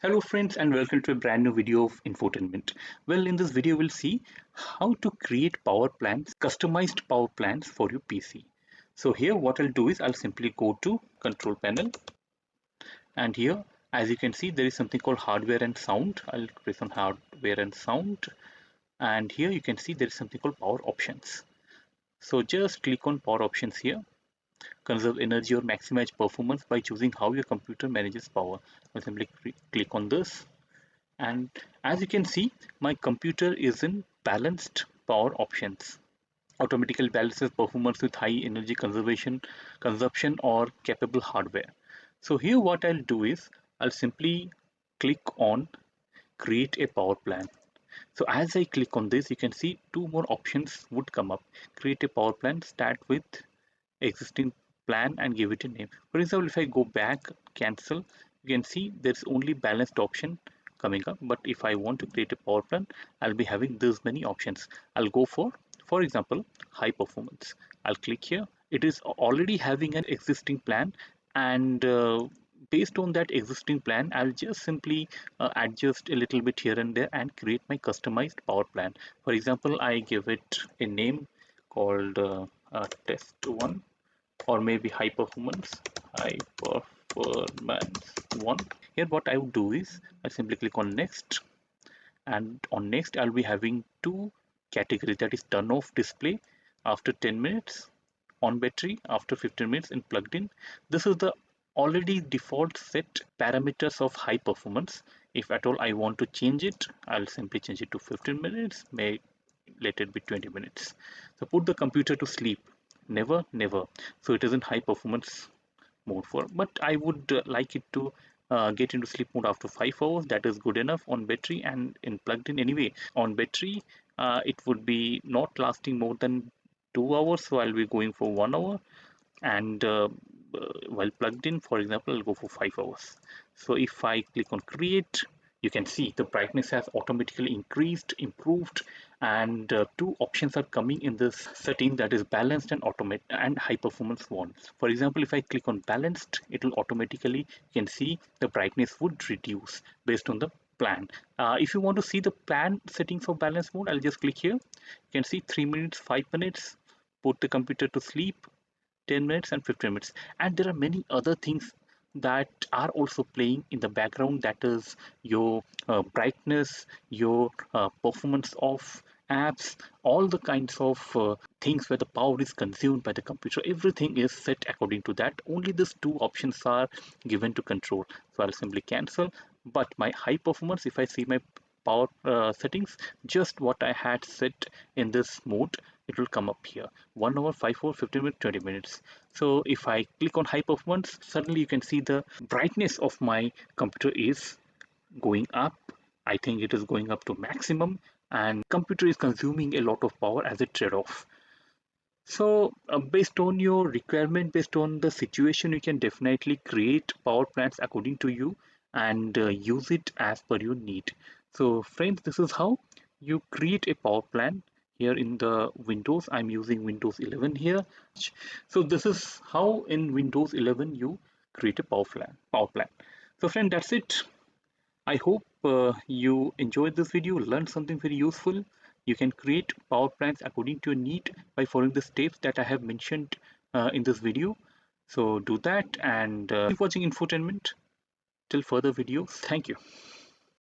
Hello friends and welcome to a brand new video of infotainment. Well, in this video we'll see how to create power plans, customized power plans for your PC. So here what I'll do is I'll simply go to control panel, and here as you can see there is something called hardware and sound. I'll press on hardware and sound, and here you can see there is something called power options. So just click on power options here. Conserve energy or maximize performance by choosing how your computer manages power. I'll simply click on this, and as you can see my computer is in balanced power options. Automatically balances performance with high energy consumption or capable hardware. So here what I'll do is I'll simply click on create a power plan. So as I click on this, you can see two more options would come up. Create a power plan, start with existing plan and give it a name. For example, if I go back, cancel, you can see there's only balanced option coming up. But if I want to create a power plan, I'll be having this many options. I'll go for example, high performance. I'll click here. It is already having an existing plan, and based on that existing plan, I'll just simply adjust a little bit here and there and create my customized power plan. For example, I give it a name called test 1, or maybe high performance 1. Here what I would do is I simply click on next, and on next I'll be having two categories, that is turn off display after 10 minutes, on battery after 15 minutes, and plugged in. This is the already default set parameters of high performance. If at all I want to change it, I'll simply change it to 15 minutes, may let it be 20 minutes. So put the computer to sleep, never. So it is in high performance mode for, but I would like it to get into sleep mode after 5 hours. That is good enough on battery. And in plugged in, anyway, on battery it would be not lasting more than 2 hours, so I'll be going for 1 hour. And while plugged in, for example, I'll go for 5 hours. So if I click on create, you can see the brightness has automatically increased, improved, and two options are coming in this setting, that is balanced and automate and high performance one. For example, if I click on balanced, it will automatically, you can see the brightness would reduce based on the plan. If you want to see the plan settings for balance mode, I'll just click here. You can see 3 minutes, 5 minutes, put the computer to sleep, 10 minutes and 15 minutes. And there are many other things that are also playing in the background, that is your brightness, your performance of apps, all the kinds of things where the power is consumed by the computer. Everything is set according to that. Only these two options are given to control. So I'll simply cancel. But my high performance, if I see my power settings, just what I had set in this mode, it will come up here: 1 hour, 5 hour, 15 minutes, 20 minutes. So if I click on high performance, suddenly you can see the brightness of my computer is going up. I think it is going up to maximum, and computer is consuming a lot of power as a trade-off. So based on your requirement, based on the situation, you can definitely create power plans according to you, and use it as per your need. So friends, this is how you create a power plan. Here in the Windows, I'm using Windows 11 here. So this is how in Windows 11 you create a power plan. So friend, that's it. I hope you enjoyed this video, learned something very useful. You can create power plans according to your need by following the steps that I have mentioned in this video. So do that, and keep watching infotainment till further videos. Thank you.